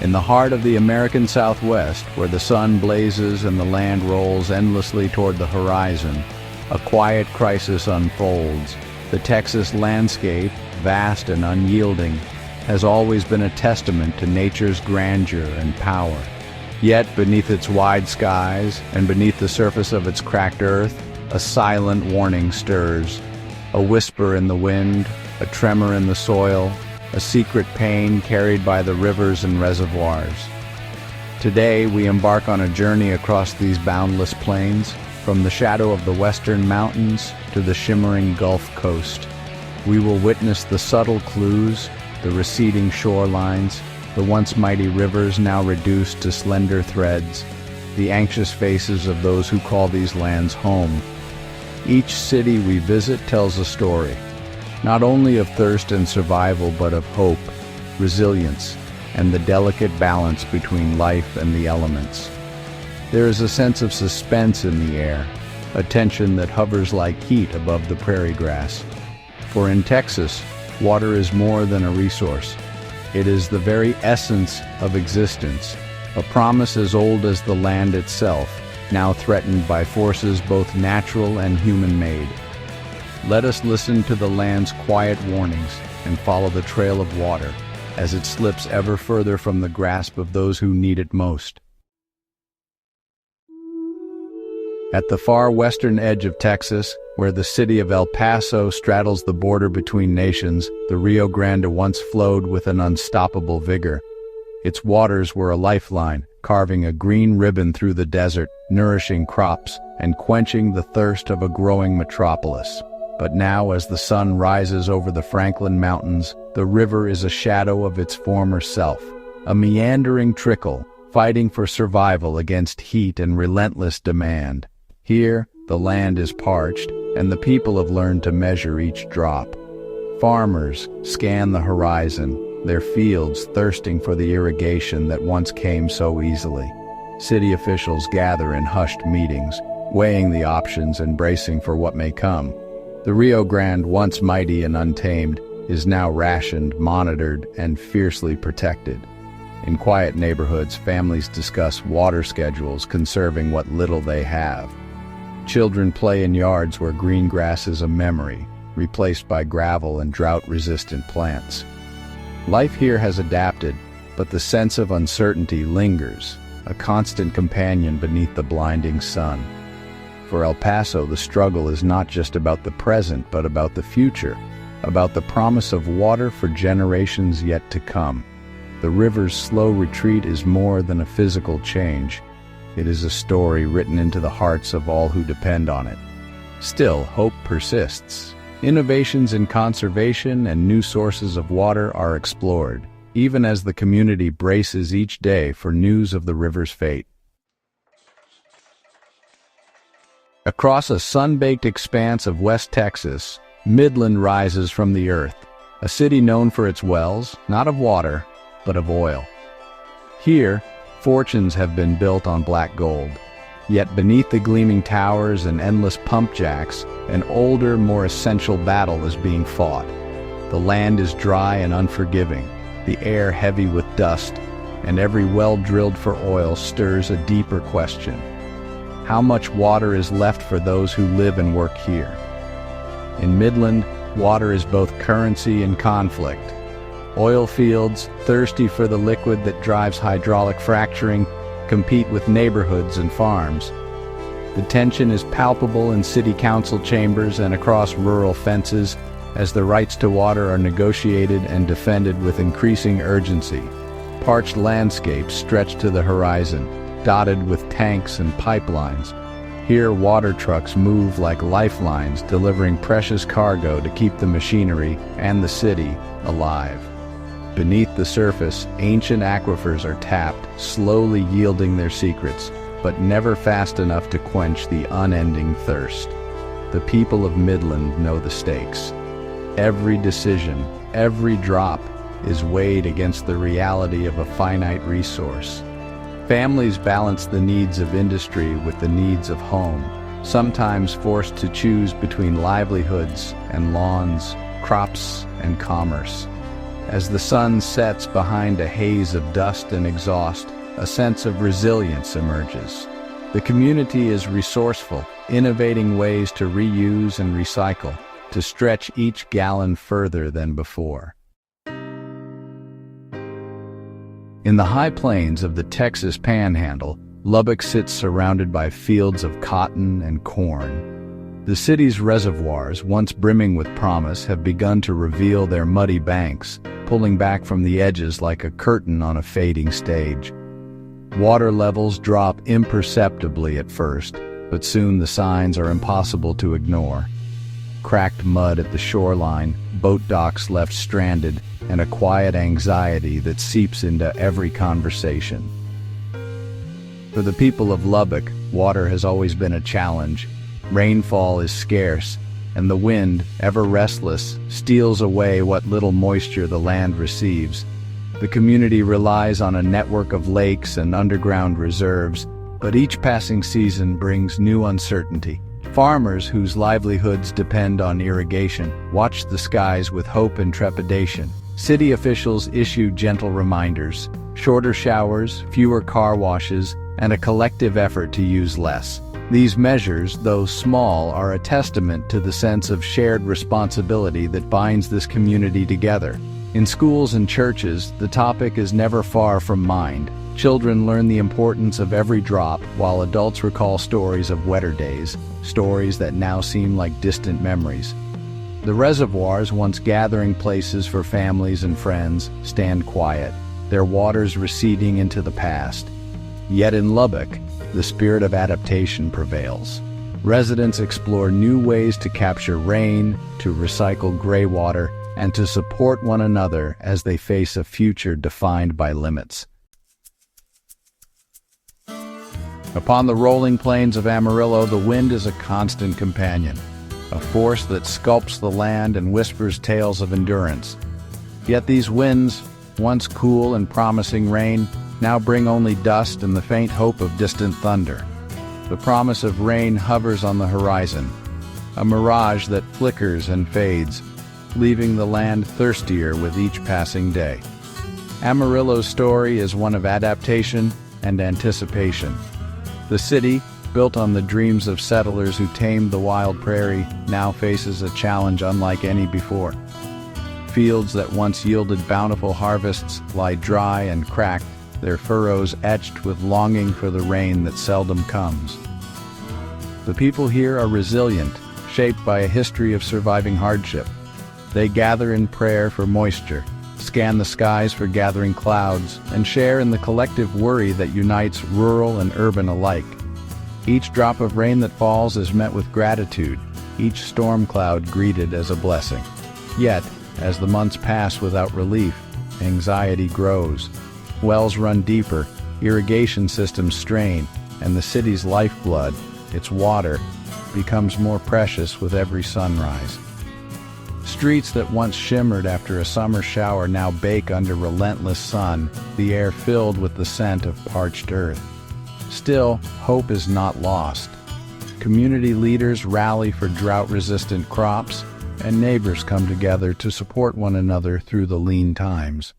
In the heart of the American Southwest, where the sun blazes and the land rolls endlessly toward the horizon, a quiet crisis unfolds. The Texas landscape, vast and unyielding, has always been a testament to nature's grandeur and power. Yet beneath its wide skies and beneath the surface of its cracked earth, a silent warning stirs. A whisper in the wind, a tremor in the soil, a secret pain carried by the rivers and reservoirs. Today we embark on a journey across these boundless plains, from the shadow of the western mountains to the shimmering Gulf Coast. We will witness the subtle clues, the receding shorelines, the once mighty rivers now reduced to slender threads, the anxious faces of those who call these lands home. Each city we visit tells a story, not only of thirst and survival, but of hope, resilience, and the delicate balance between life and the elements. There is a sense of suspense in the air, a tension that hovers like heat above the prairie grass. For in Texas, water is more than a resource. It is the very essence of existence, a promise as old as the land itself, now threatened by forces both natural and human-made. Let us listen to the land's quiet warnings and follow the trail of water as it slips ever further from the grasp of those who need it most. At the far western edge of Texas, where the city of El Paso straddles the border between nations, the Rio Grande once flowed with an unstoppable vigor. Its waters were a lifeline, carving a green ribbon through the desert, nourishing crops, and quenching the thirst of a growing metropolis. But now, as the sun rises over the Franklin Mountains, the river is a shadow of its former self, a meandering trickle, fighting for survival against heat and relentless demand. Here, the land is parched, and the people have learned to measure each drop. Farmers scan the horizon, their fields thirsting for the irrigation that once came so easily. City officials gather in hushed meetings, weighing the options and bracing for what may come. The Rio Grande, once mighty and untamed, is now rationed, monitored, and fiercely protected. In quiet neighborhoods, families discuss water schedules, conserving what little they have. Children play in yards where green grass is a memory, replaced by gravel and drought-resistant plants. Life here has adapted, but the sense of uncertainty lingers, a constant companion beneath the blinding sun. For El Paso, the struggle is not just about the present, but about the future, about the promise of water for generations yet to come. The river's slow retreat is more than a physical change. It is a story written into the hearts of all who depend on it. Still, hope persists. Innovations in conservation and new sources of water are explored, even as the community braces each day for news of the river's fate. Across a sun-baked expanse of West Texas, Midland rises from the earth, a city known for its wells, not of water, but of oil. Here, fortunes have been built on black gold. Yet beneath the gleaming towers and endless pump jacks, an older, more essential battle is being fought. The land is dry and unforgiving, the air heavy with dust, and every well drilled for oil stirs a deeper question. How much water is left for those who live and work here? In Midland, water is both currency and conflict. Oil fields, thirsty for the liquid that drives hydraulic fracturing, compete with neighborhoods and farms. The tension is palpable in city council chambers and across rural fences as the rights to water are negotiated and defended with increasing urgency. Parched landscapes stretch to the horizon, dotted with tanks and pipelines. Here, water trucks move like lifelines, delivering precious cargo to keep the machinery and the city alive. Beneath the surface, ancient aquifers are tapped, slowly yielding their secrets, but never fast enough to quench the unending thirst. The people of Midland know the stakes. Every decision, every drop, is weighed against the reality of a finite resource. Families balance the needs of industry with the needs of home, sometimes forced to choose between livelihoods and lawns, crops and commerce. As the sun sets behind a haze of dust and exhaust, a sense of resilience emerges. The community is resourceful, innovating ways to reuse and recycle, to stretch each gallon further than before. In the high plains of the Texas Panhandle, Lubbock sits surrounded by fields of cotton and corn. The city's reservoirs, once brimming with promise, have begun to reveal their muddy banks, pulling back from the edges like a curtain on a fading stage. Water levels drop imperceptibly at first, but soon the signs are impossible to ignore. Cracked mud at the shoreline, boat docks left stranded, and a quiet anxiety that seeps into every conversation. For the people of Lubbock, water has always been a challenge. Rainfall is scarce, and the wind, ever restless, steals away what little moisture the land receives. The community relies on a network of lakes and underground reserves, but each passing season brings new uncertainty. Farmers whose livelihoods depend on irrigation watch the skies with hope and trepidation. City officials issue gentle reminders, shorter showers, fewer car washes, and a collective effort to use less. These measures, though small, are a testament to the sense of shared responsibility that binds this community together. In schools and churches, the topic is never far from mind. Children learn the importance of every drop, while adults recall stories of wetter days, stories that now seem like distant memories. The reservoirs, once gathering places for families and friends, stand quiet, their waters receding into the past. Yet in Lubbock, the spirit of adaptation prevails. Residents explore new ways to capture rain, to recycle gray water, and to support one another as they face a future defined by limits. Upon the rolling plains of Amarillo, the wind is a constant companion, a force that sculpts the land and whispers tales of endurance. Yet these winds, once cool and promising rain, now bring only dust and the faint hope of distant thunder. The promise of rain hovers on the horizon, a mirage that flickers and fades, leaving the land thirstier with each passing day. Amarillo's story is one of adaptation and anticipation. The city, built on the dreams of settlers who tamed the wild prairie, now faces a challenge unlike any before. Fields that once yielded bountiful harvests lie dry and cracked, their furrows etched with longing for the rain that seldom comes. The people here are resilient, shaped by a history of surviving hardship. They gather in prayer for moisture, scan the skies for gathering clouds, and share in the collective worry that unites rural and urban alike. Each drop of rain that falls is met with gratitude, each storm cloud greeted as a blessing. Yet, as the months pass without relief, anxiety grows. Wells run deeper, irrigation systems strain, and the city's lifeblood, its water, becomes more precious with every sunrise. Streets that once shimmered after a summer shower now bake under relentless sun, the air filled with the scent of parched earth. Still, hope is not lost. Community leaders rally for drought-resistant crops, and neighbors come together to support one another through the lean times.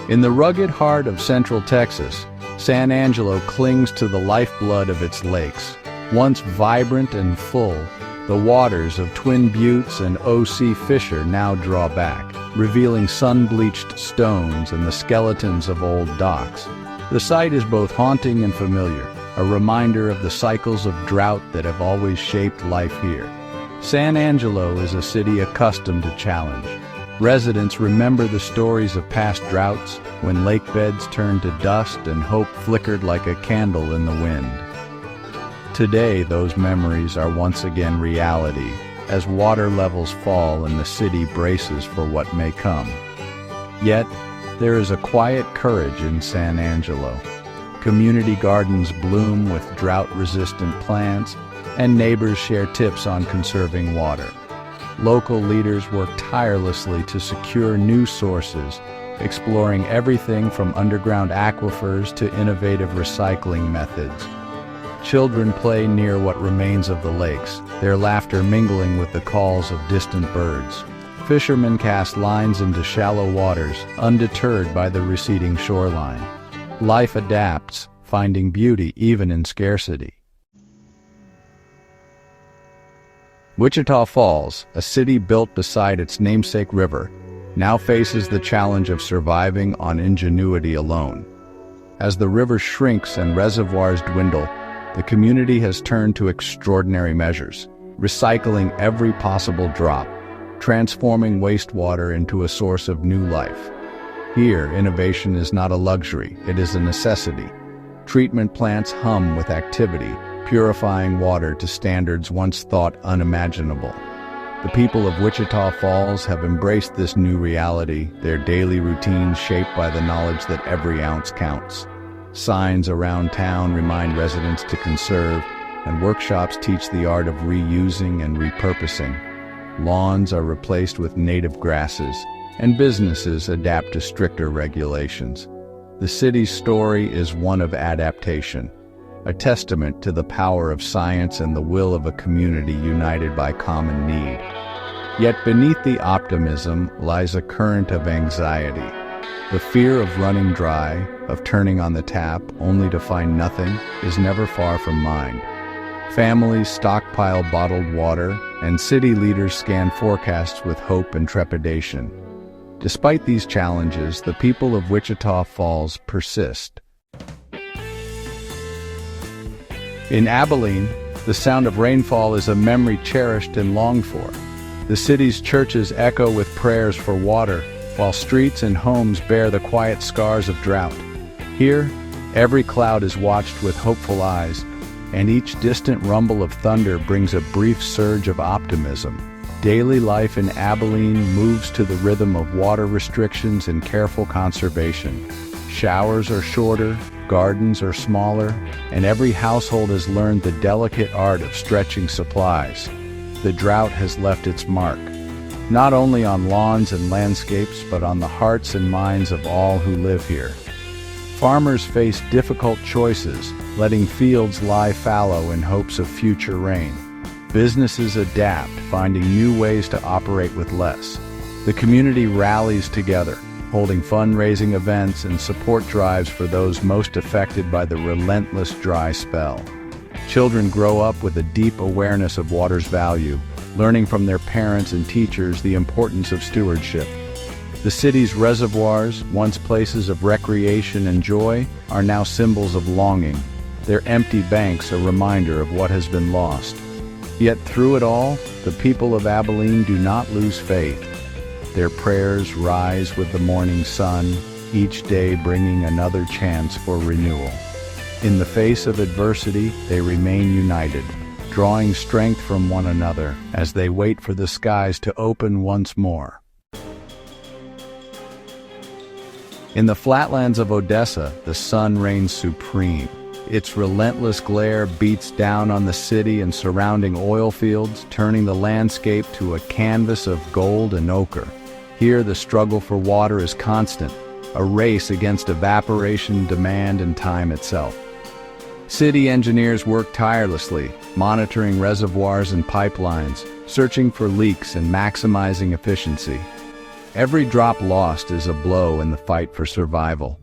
In the rugged heart of central Texas, San Angelo clings to the lifeblood of its lakes. Once vibrant and full, the waters of Twin Buttes and O.C. Fisher now draw back, revealing sun-bleached stones and the skeletons of old docks. The sight is both haunting and familiar, a reminder of the cycles of drought that have always shaped life here. San Angelo is a city accustomed to challenge. Residents remember the stories of past droughts, when lake beds turned to dust and hope flickered like a candle in the wind. Today, those memories are once again reality, as water levels fall and the city braces for what may come. Yet, there is a quiet courage in San Angelo. Community gardens bloom with drought-resistant plants, and neighbors share tips on conserving water. Local leaders work tirelessly to secure new sources, exploring everything from underground aquifers to innovative recycling methods. Children play near what remains of the lakes, their laughter mingling with the calls of distant birds. Fishermen cast lines into shallow waters, undeterred by the receding shoreline. Life adapts, finding beauty even in scarcity. Wichita Falls, a city built beside its namesake river, now faces the challenge of surviving on ingenuity alone. As the river shrinks and reservoirs dwindle, the community has turned to extraordinary measures, recycling every possible drop, transforming wastewater into a source of new life. Here, innovation is not a luxury, it is a necessity. Treatment plants hum with activity, purifying water to standards once thought unimaginable. The people of Wichita Falls have embraced this new reality, their daily routines shaped by the knowledge that every ounce counts. Signs around town remind residents to conserve, and workshops teach the art of reusing and repurposing. Lawns are replaced with native grasses, and businesses adapt to stricter regulations. The city's story is one of adaptation, a testament to the power of science and the will of a community united by common need. Yet beneath the optimism lies a current of anxiety. The fear of running dry, of turning on the tap only to find nothing, is never far from mind. Families stockpile bottled water, and city leaders scan forecasts with hope and trepidation. Despite these challenges, the people of Wichita Falls persist. In Abilene, the sound of rainfall is a memory cherished and longed for. The city's churches echo with prayers for water, while streets and homes bear the quiet scars of drought. Here, every cloud is watched with hopeful eyes, and each distant rumble of thunder brings a brief surge of optimism. Daily life in Abilene moves to the rhythm of water restrictions and careful conservation. Showers are shorter, gardens are smaller, and every household has learned the delicate art of stretching supplies. The drought has left its mark, not only on lawns and landscapes, but on the hearts and minds of all who live here. Farmers face difficult choices, letting fields lie fallow in hopes of future rain. Businesses adapt, finding new ways to operate with less. The community rallies together, holding fundraising events and support drives for those most affected by the relentless dry spell. Children grow up with a deep awareness of water's value, learning from their parents and teachers the importance of stewardship. The city's reservoirs, once places of recreation and joy, are now symbols of longing, their empty banks a reminder of what has been lost. Yet through it all, the people of Abilene do not lose faith. Their prayers rise with the morning sun, each day bringing another chance for renewal. In the face of adversity, they remain united, drawing strength from one another as they wait for the skies to open once more. In the flatlands of Odessa, the sun reigns supreme. Its relentless glare beats down on the city and surrounding oil fields, turning the landscape to a canvas of gold and ochre. Here, the struggle for water is constant, a race against evaporation, demand, and time itself. City engineers work tirelessly, monitoring reservoirs and pipelines, searching for leaks and maximizing efficiency. Every drop lost is a blow in the fight for survival.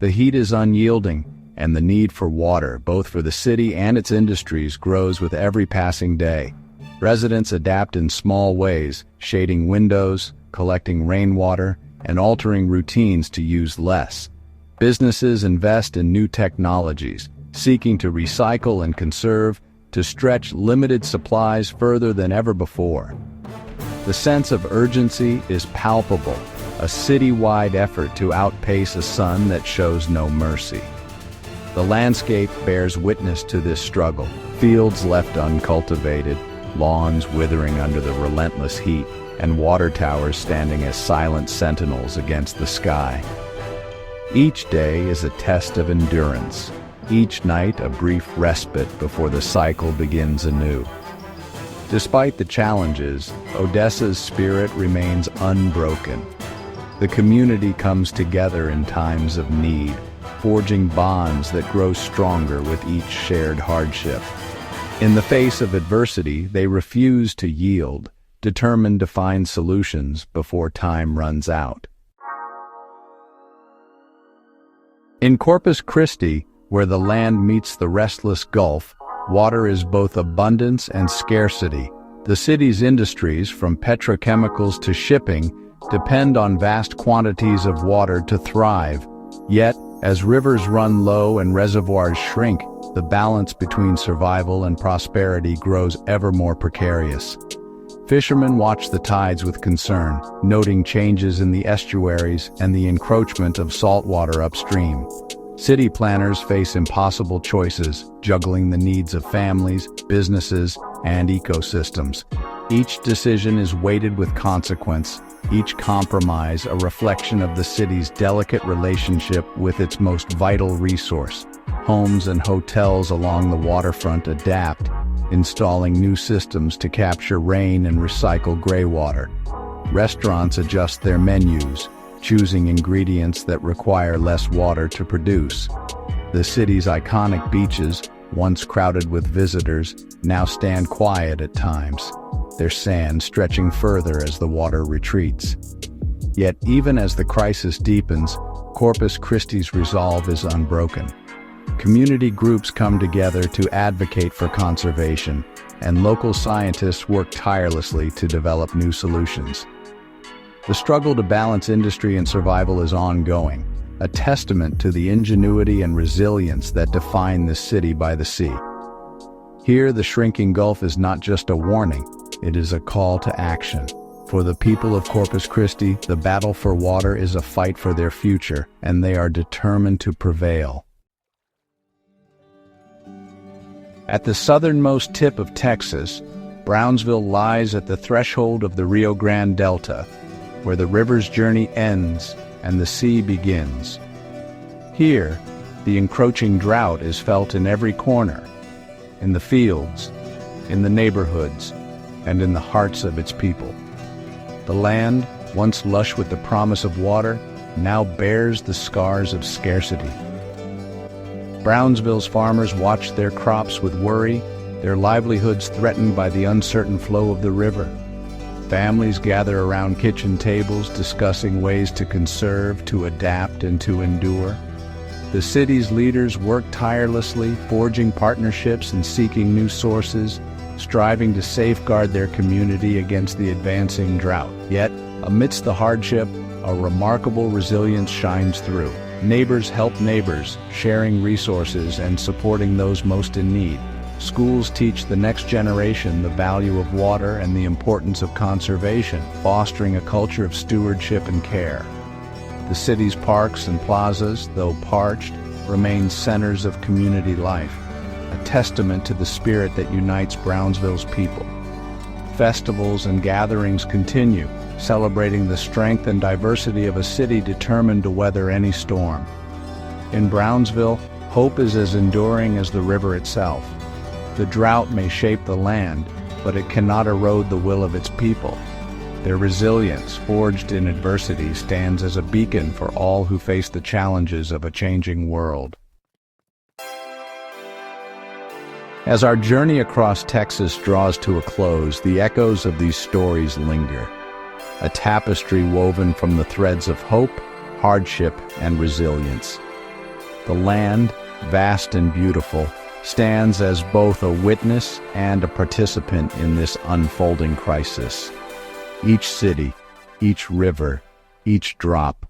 The heat is unyielding, and the need for water, both for the city and its industries, grows with every passing day. Residents adapt in small ways, shading windows, collecting rainwater, and altering routines to use less. Businesses invest in new technologies, seeking to recycle and conserve, to stretch limited supplies further than ever before. The sense of urgency is palpable, a city-wide effort to outpace a sun that shows no mercy. The landscape bears witness to this struggle, fields left uncultivated, lawns withering under the relentless heat, and water towers standing as silent sentinels against the sky. Each day is a test of endurance, each night a brief respite before the cycle begins anew. Despite the challenges, Odessa's spirit remains unbroken. The community comes together in times of need, forging bonds that grow stronger with each shared hardship. In the face of adversity, they refuse to yield, determined to find solutions before time runs out. In Corpus Christi, where the land meets the restless Gulf, water is both abundance and scarcity. The city's industries, from petrochemicals to shipping, depend on vast quantities of water to thrive. Yet, as rivers run low and reservoirs shrink, the balance between survival and prosperity grows ever more precarious. Fishermen watch the tides with concern, noting changes in the estuaries and the encroachment of saltwater upstream. City planners face impossible choices, juggling the needs of families, businesses, and ecosystems. Each decision is weighted with consequence, each compromise a reflection of the city's delicate relationship with its most vital resource. Homes and hotels along the waterfront adapt, installing new systems to capture rain and recycle gray water. Restaurants adjust their menus, choosing ingredients that require less water to produce. The city's iconic beaches, once crowded with visitors, now stand quiet at times, their sand stretching further as the water retreats. Yet even as the crisis deepens, Corpus Christi's resolve is unbroken. Community groups come together to advocate for conservation, and local scientists work tirelessly to develop new solutions. The struggle to balance industry and survival is ongoing, a testament to the ingenuity and resilience that define this city by the sea. Here, the shrinking Gulf is not just a warning, it is a call to action. For the people of Corpus Christi, the battle for water is a fight for their future, and they are determined to prevail. At the southernmost tip of Texas, Brownsville lies at the threshold of the Rio Grande Delta, where the river's journey ends and the sea begins. Here, the encroaching drought is felt in every corner, in the fields, in the neighborhoods, and in the hearts of its people. The land, once lush with the promise of water, now bears the scars of scarcity. Brownsville's farmers watch their crops with worry, their livelihoods threatened by the uncertain flow of the river. Families gather around kitchen tables discussing ways to conserve, to adapt, and to endure. The city's leaders work tirelessly, forging partnerships and seeking new sources, striving to safeguard their community against the advancing drought. Yet, amidst the hardship, a remarkable resilience shines through. Neighbors help neighbors, sharing resources and supporting those most in need. Schools teach the next generation the value of water and the importance of conservation, fostering a culture of stewardship and care. The city's parks and plazas, though parched, remain centers of community life, a testament to the spirit that unites Brownsville's people. Festivals and gatherings continue, celebrating the strength and diversity of a city determined to weather any storm. In Brownsville, hope is as enduring as the river itself. The drought may shape the land, but it cannot erode the will of its people. Their resilience, forged in adversity, stands as a beacon for all who face the challenges of a changing world. As our journey across Texas draws to a close, the echoes of these stories linger, a tapestry woven from the threads of hope, hardship, and resilience. The land, vast and beautiful, stands as both a witness and a participant in this unfolding crisis. Each city, each river, each drop